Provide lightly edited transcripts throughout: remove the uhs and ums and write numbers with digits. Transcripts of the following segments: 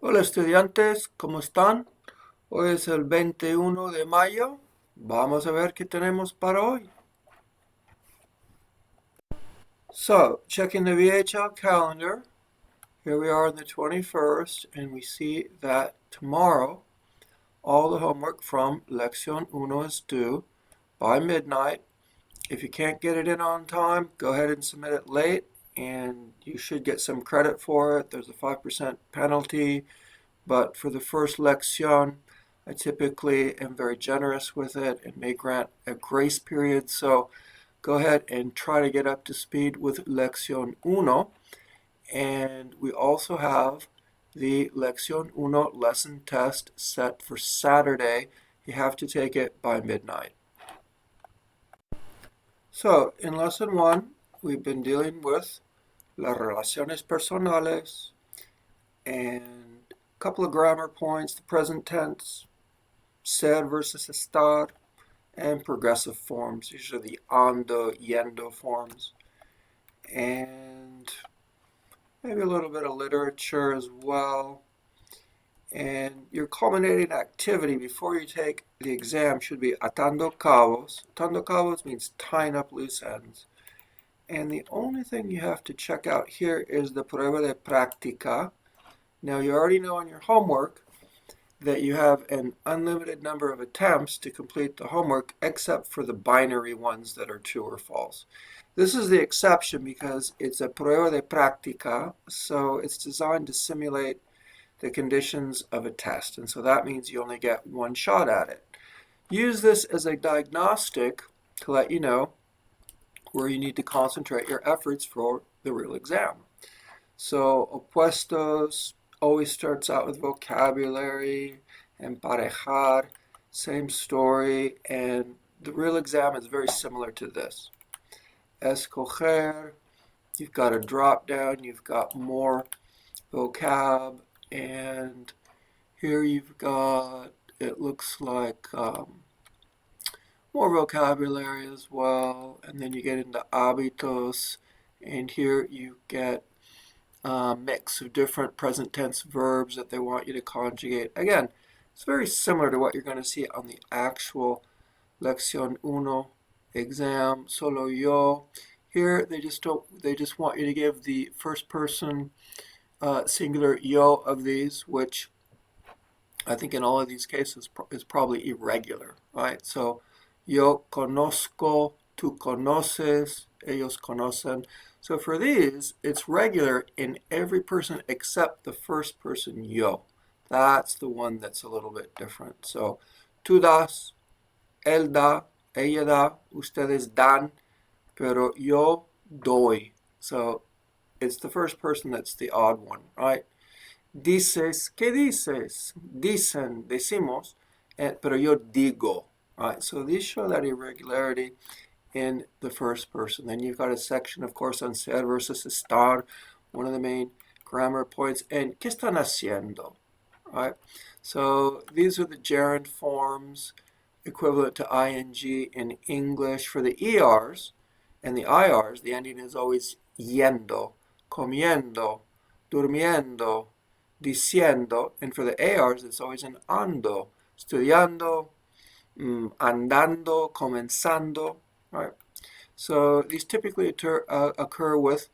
Hola estudiantes, ¿cómo están? Hoy es el 21 de mayo. Vamos a ver qué tenemos para hoy. So, checking the VHL calendar. Here we are on the 21st, and we see that tomorrow all the homework from Lección 1 is due by midnight. If you can't get it in on time, go ahead and submit it late, and you should get some credit for it. There's a 5% penalty. But for the first lección, I typically am very generous with it and may grant a grace period. So go ahead and try to get up to speed with lección uno. And we also have the lección uno lesson test set for Saturday. You have to take it by midnight. So in lesson one, we've been dealing with las relaciones personales and couple of grammar points, the present tense, ser versus estar, and progressive forms. These are the ando, yendo forms. And maybe a little bit of literature as well. And your culminating activity before you take the exam should be atando cabos. Atando cabos means tying up loose ends. And the only thing you have to check out here is the prueba de práctica. Now you already know in your homework that you have an unlimited number of attempts to complete the homework except for the binary ones that are true or false. This is the exception because it's a prueba de práctica, so it's designed to simulate the conditions of a test, and so that means you only get one shot at it. Use this as a diagnostic to let you know where you need to concentrate your efforts for the real exam. So opuestos always starts out with vocabulary, emparejar, same story, and the real exam is very similar to this. Escoger, you've got a drop down, you've got more vocab, and here you've got, it looks like more vocabulary as well, and then you get into hábitos, and here you get mix of different present tense verbs that they want you to conjugate. Again, it's very similar to what you're going to see on the actual Lección Uno exam. Solo yo. Here they just want you to give the first person singular yo of these, which I think in all of these cases is probably irregular, right? So yo conozco, tú conoces, ellos conocen. So for these, it's regular in every person except the first person, yo. That's the one that's a little bit different. So, tú das, él da, ella da, ustedes dan, pero yo doy. So it's the first person that's the odd one, right? Dices, ¿qué dices? Dicen, decimos, pero yo digo, right? So these show that irregularity in the first person. Then you've got a section, of course, on ser versus estar, one of the main grammar points. And ¿qué están haciendo? Right? So these are the gerund forms equivalent to ing in English. For the ERs and the IRs, the ending is always yendo, comiendo, durmiendo, diciendo. And for the ARs, it's always an ando, estudiando, andando, comenzando. Right. So these typically occur with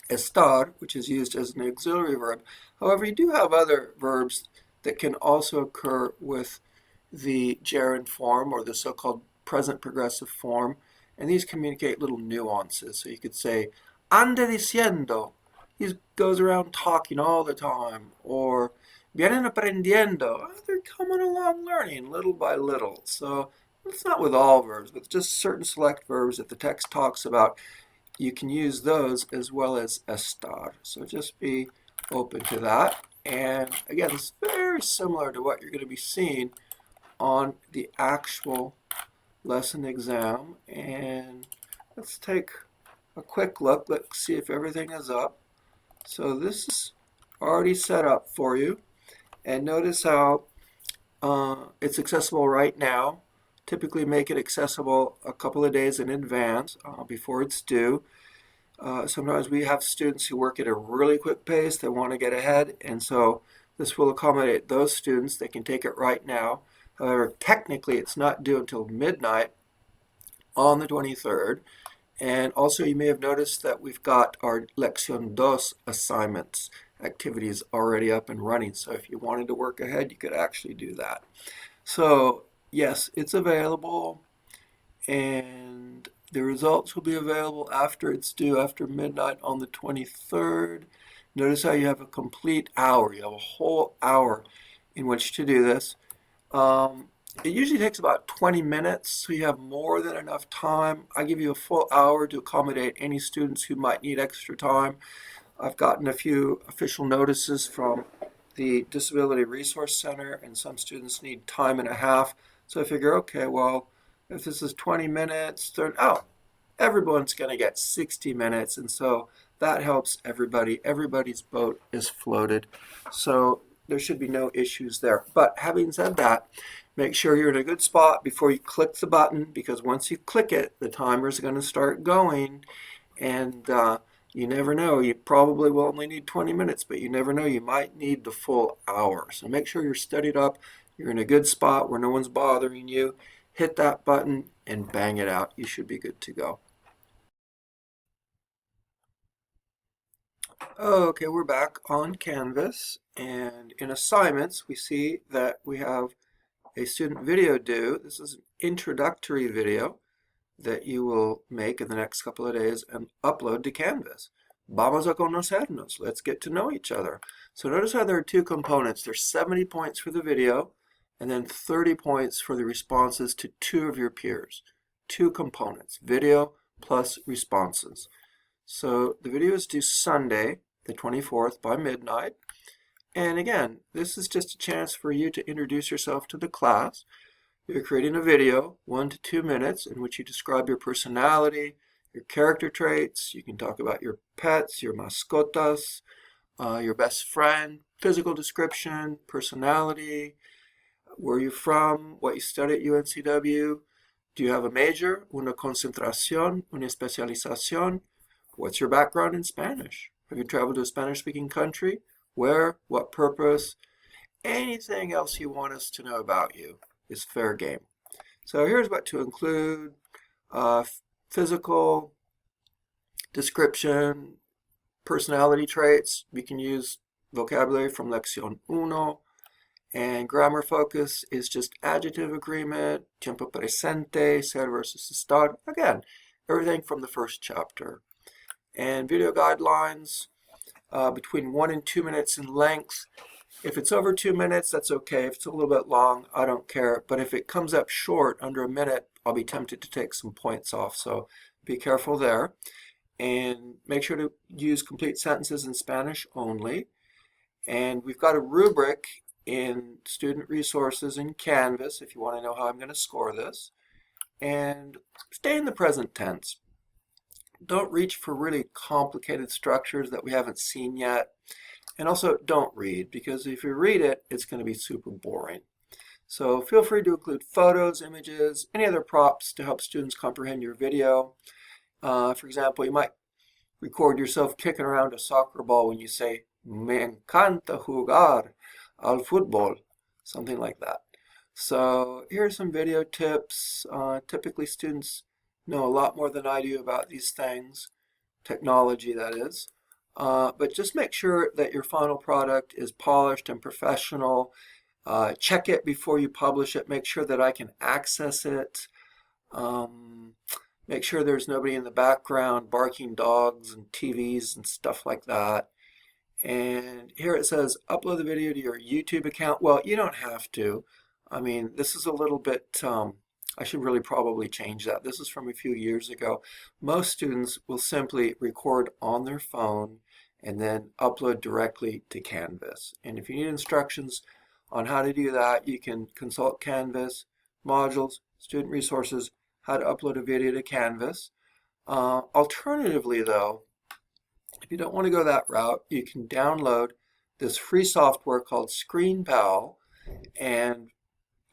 estar, which is used as an auxiliary verb. However, you do have other verbs that can also occur with the gerund form or the so-called present progressive form, and these communicate little nuances. So you could say, ande diciendo, he goes around talking all the time, or vienen aprendiendo, they're coming along learning little by little. So it's not with all verbs, but just certain select verbs that the text talks about. You can use those as well as estar. So just be open to that. And again, it's very similar to what you're going to be seeing on the actual lesson exam. And let's take a quick look. Let's see if everything is up. So this is already set up for you. And notice how it's accessible right now. Typically make it accessible a couple of days in advance before it's due. Sometimes we have students who work at a really quick pace. They want to get ahead, and so This will accommodate those students. They can take it right now. However, technically it's not due until midnight on the 23rd. And also you may have noticed that we've got our Lección Dos assignments activities already up and running. So if you wanted to work ahead, you could actually do that. So yes, it's available, and the results will be available after it's due, after midnight on the 23rd. Notice how you have a complete hour. You have a whole hour in which to do this. It usually takes about 20 minutes, so you have more than enough time. I give you a full hour to accommodate any students who might need extra time. I've gotten a few official notices from the Disability Resource Center, and some students need time and a half. So I figure, okay, well, if this is 20 minutes, then, everyone's going to get 60 minutes. And so that helps everybody. Everybody's boat is floated. So there should be no issues there. But having said that, make sure you're in a good spot before you click the button, because once you click it, the timer is going to start going. And you never know. You probably will only need 20 minutes, but you never know. You might need the full hour. So make sure you're studied up. You're in a good spot where no one's bothering you. Hit that button and bang it out. You should be good to go. Okay, we're back on Canvas, and in assignments we see that we have a student video due. This is an introductory video that you will make in the next couple of days and upload to Canvas. Vamos a conocernos. Let's get to know each other. So notice how there are two components. There's 70 points for the video and then 30 points for the responses to two of your peers. Two components, video plus responses. So the video is due Sunday, the 24th by midnight. And again, this is just a chance for you to introduce yourself to the class. You're creating a video, 1 to 2 minutes, in which you describe your personality, your character traits. You can talk about your pets, your mascotas, your best friend, physical description, personality, where you're from, what you study at UNCW. Do you have a major, una concentración, una especialización? What's your background in Spanish? Have you traveled to a Spanish-speaking country? Where? What purpose? Anything else you want us to know about you is fair game. So here's what to include. Physical description, personality traits. We can use vocabulary from Lección Uno. And grammar focus is just adjective agreement, tiempo presente, ser versus estar. Again, everything from the first chapter. And video guidelines, between 1 and 2 minutes in length. If it's over 2 minutes, that's okay. If it's a little bit long, I don't care. But if it comes up short, under a minute, I'll be tempted to take some points off. So be careful there. And make sure to use complete sentences in Spanish only. And we've got a rubric in Student Resources in Canvas if you want to know how I'm going to score this. And stay in the present tense. Don't reach for really complicated structures that we haven't seen yet. And also don't read, because if you read it, it's going to be super boring. So feel free to include photos, images, any other props to help students comprehend your video. For example, you might record yourself kicking around a soccer ball when you say, "Me encanta jugar al fútbol," something like that. So here are some video tips. Typically students know a lot more than I do about these things, technology that is. But just make sure that your final product is polished and professional. Check it before you publish it. Make sure that I can access it. Make sure there's nobody in the background barking dogs and TVs and stuff like that. And here it says upload the video to your YouTube account. Well, you don't have to. I mean, this is a little bit, I should really probably change that. This is from a few years ago. Most students will simply record on their phone and then upload directly to Canvas. And if you need instructions on how to do that, you can consult Canvas, modules, student resources, how to upload a video to Canvas. Alternatively though, if you don't want to go that route, you can download this free software called ScreenPal, and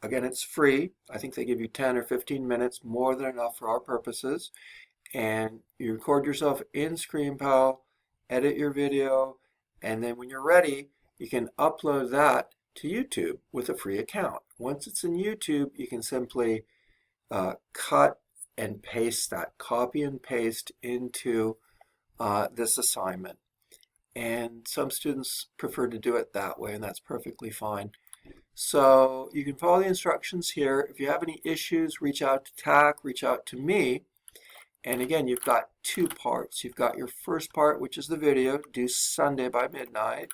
again, it's free. I think they give you 10 or 15 minutes, more than enough for our purposes. And you record yourself in ScreenPal, edit your video, and then when you're ready, you can upload that to YouTube with a free account. Once it's in YouTube, you can simply cut and paste that, copy and paste into this assignment. And some students prefer to do it that way, and that's perfectly fine. So you can follow the instructions here. If you have any issues, reach out to TAC, reach out to me. And again, you've got two parts. You've got your first part, which is the video, due Sunday by midnight.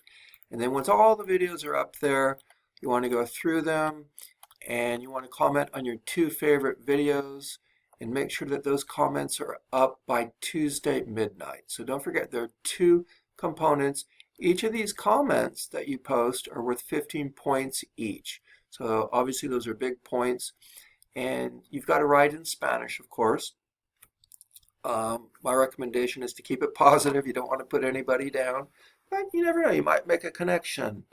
And then once all the videos are up there, you want to go through them and you want to comment on your two favorite videos and make sure that those comments are up by Tuesday midnight. So don't forget, there are two components. Each of these comments that you post are worth 15 points each. So obviously those are big points. And you've got to write in Spanish, of course. My recommendation is to keep it positive. You don't want to put anybody down. But you never know, you might make a connection.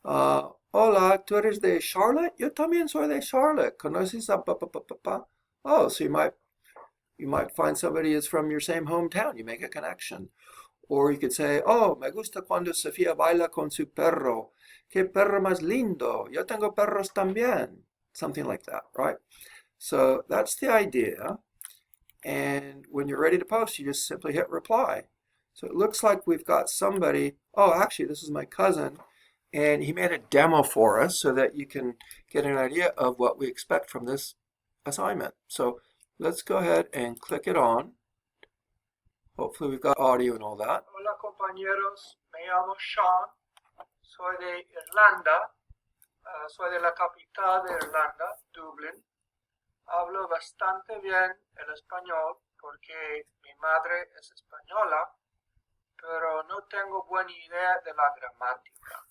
Hola, ¿tú eres de Charlotte? Yo también soy de Charlotte. ¿Conoces a pa? Oh, so you might find somebody is from your same hometown. You make a connection. Or you could say, oh, me gusta cuando Sofía baila con su perro. Qué perro más lindo. Yo tengo perros también. Something like that, right? So that's the idea. And when you're ready to post, you just simply hit reply. So it looks like we've got somebody, oh, actually, this is my cousin, and he made a demo for us so that you can get an idea of what we expect from this assignment. So let's go ahead and click it on. Hopefully we've got audio and all that. Hola compañeros, me llamo Sean, soy de Irlanda, soy de la capital de Irlanda, Dublín. Hablo bastante bien el español porque mi madre es española, pero no tengo buena idea de la gramática.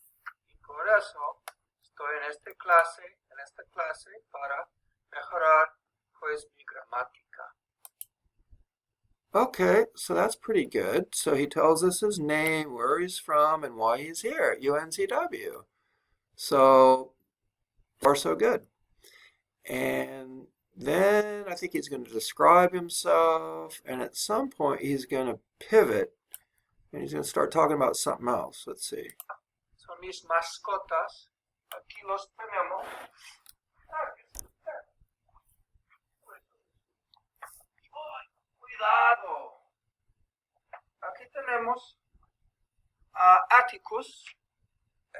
Y por eso estoy en esta clase para mejorar pues mi gramática. Okay, so that's pretty good. So he tells us his name, where he's from, and why he's here at UNCW. So far, so good. And then I think he's going to describe himself, and at some point he's going to pivot, and he's going to start talking about something else. Let's see. Son mis mascotas. Aquí los tenemos. Cuidado. Aquí tenemos a Atticus.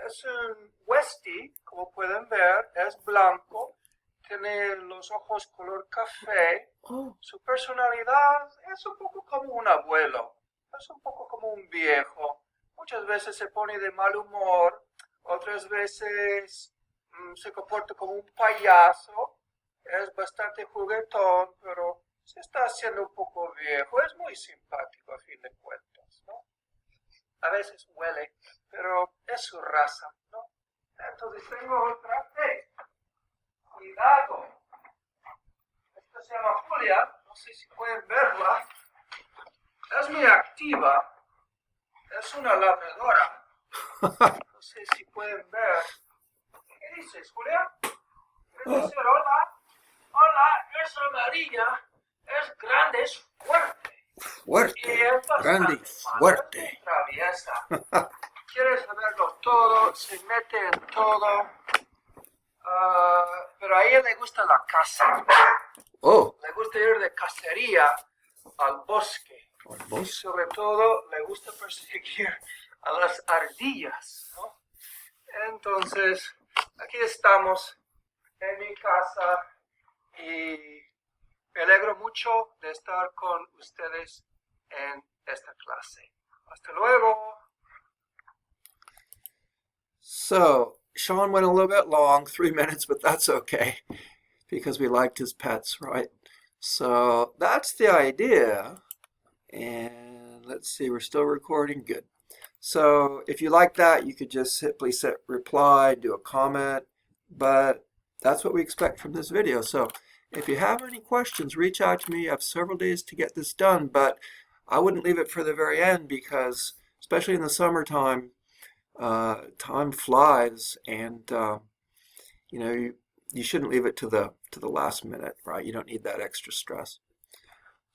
Es un Westie, como pueden ver, es blanco. Tiene los ojos color café. Su personalidad es un poco como un abuelo. Es un poco como un viejo. Muchas veces se pone de mal humor. Otras veces se comporta como un payaso. Es bastante juguetón, pero se está haciendo un poco viejo. Es muy simpático a fin de cuentas, ¿no? A veces huele, pero es su raza, ¿no? Entonces tengo otra. ¡Hey! Cuidado. Esta se llama Julia. No sé si pueden verla. Es muy activa. Es una labradora. No sé si pueden ver. ¿Qué dices, Julia? ¿Quieres decir hola? Hola, es amarilla. Es grande, es fuerte. Fuerte, grande y fuerte. Traviesa. Quiere saberlo todo, se mete en todo. Pero a ella le gusta la caza. Oh. Le gusta ir de cacería al bosque. Y sobre todo le gusta perseguir a las ardillas, ¿no? Entonces, aquí estamos en mi casa y me alegro mucho de estar con ustedes en esta clase. Hasta luego. So, Sean went a little bit long, 3 minutes, but that's okay because we liked his pets, right? So that's the idea. And let's see, we're still recording. Good. So if you like that, you could just simply set reply, do a comment, but that's what we expect from this video. So if you have any questions, reach out to me. I have several days to get this done, but I wouldn't leave it for the very end because, especially in the summertime, time flies, and you know, you shouldn't leave it to the last minute, right? You don't need that extra stress.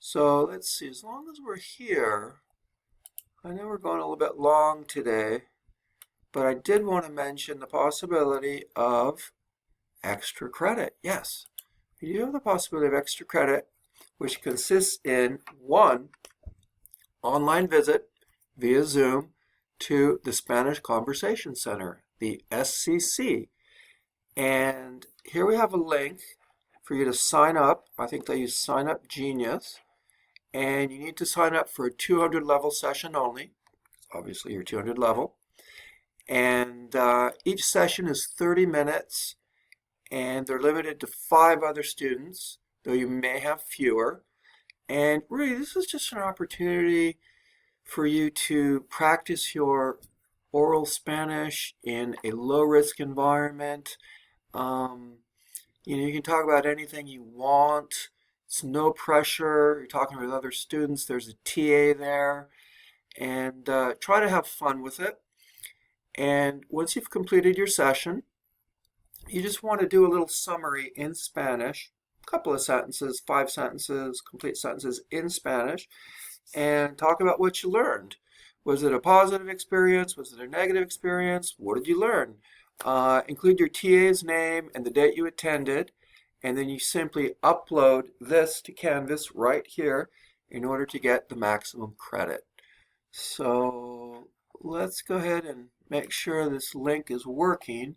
So let's see, as long as we're here, I know we're going a little bit long today, but I did want to mention the possibility of extra credit. Yes, you do have the possibility of extra credit, which consists in one online visit via Zoom to the Spanish Conversation Center, the SCC. And here we have a link for you to sign up. I think they use Sign Up Genius. And you need to sign up for a 200 level session only. Obviously, you're 200 level. And each session is 30 minutes, and they're limited to 5 other students, though you may have fewer. And really, this is just an opportunity for you to practice your oral Spanish in a low-risk environment. You can talk about anything you want. It's no pressure. You're talking with other students. There's a TA there. And try to have fun with it. And once you've completed your session, you just want to do a little summary in Spanish, a couple of sentences, 5 sentences, complete sentences in Spanish, and talk about what you learned. Was it a positive experience? Was it a negative experience? What did you learn? Include your TA's name and the date you attended, and then you simply upload this to Canvas right here in order to get the maximum credit. So let's go ahead and make sure this link is working.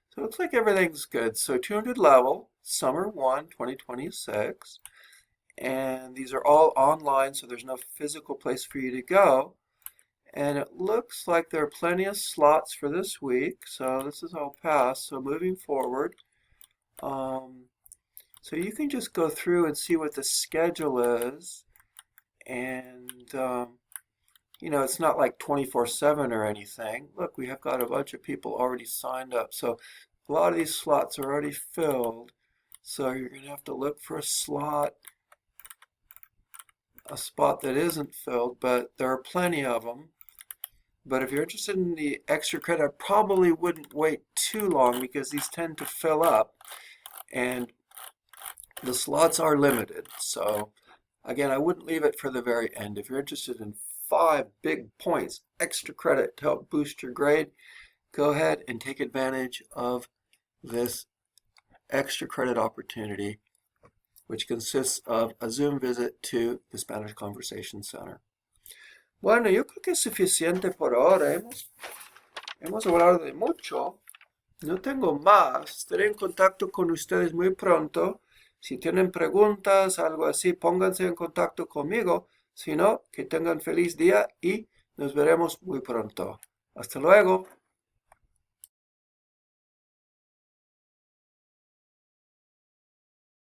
So it looks like everything's good. So 200 level, Summer 1, 2026. And these are all online, so there's no physical place for you to go. And it looks like there are plenty of slots for this week. So this is all passed. So moving forward, so you can just go through and see what the schedule is. And it's not like 24/7 or anything. Look, we have got a bunch of people already signed up. So a lot of these slots are already filled. So you're going to have to look for a spot that isn't filled, but there are plenty of them. But if you're interested in the extra credit, I probably wouldn't wait too long because these tend to fill up. And the slots are limited. So again, I wouldn't leave it for the very end. If you're interested in 5 big points, extra credit to help boost your grade, go ahead and take advantage of this extra credit opportunity, which consists of a Zoom visit to the Spanish Conversation Center. Bueno, yo creo que es suficiente por ahora. Hemos hablado de mucho. No tengo más. Estaré en contacto con ustedes muy pronto. Si tienen preguntas, algo así, pónganse en contacto conmigo. Si no, que tengan feliz día y nos veremos muy pronto. Hasta luego.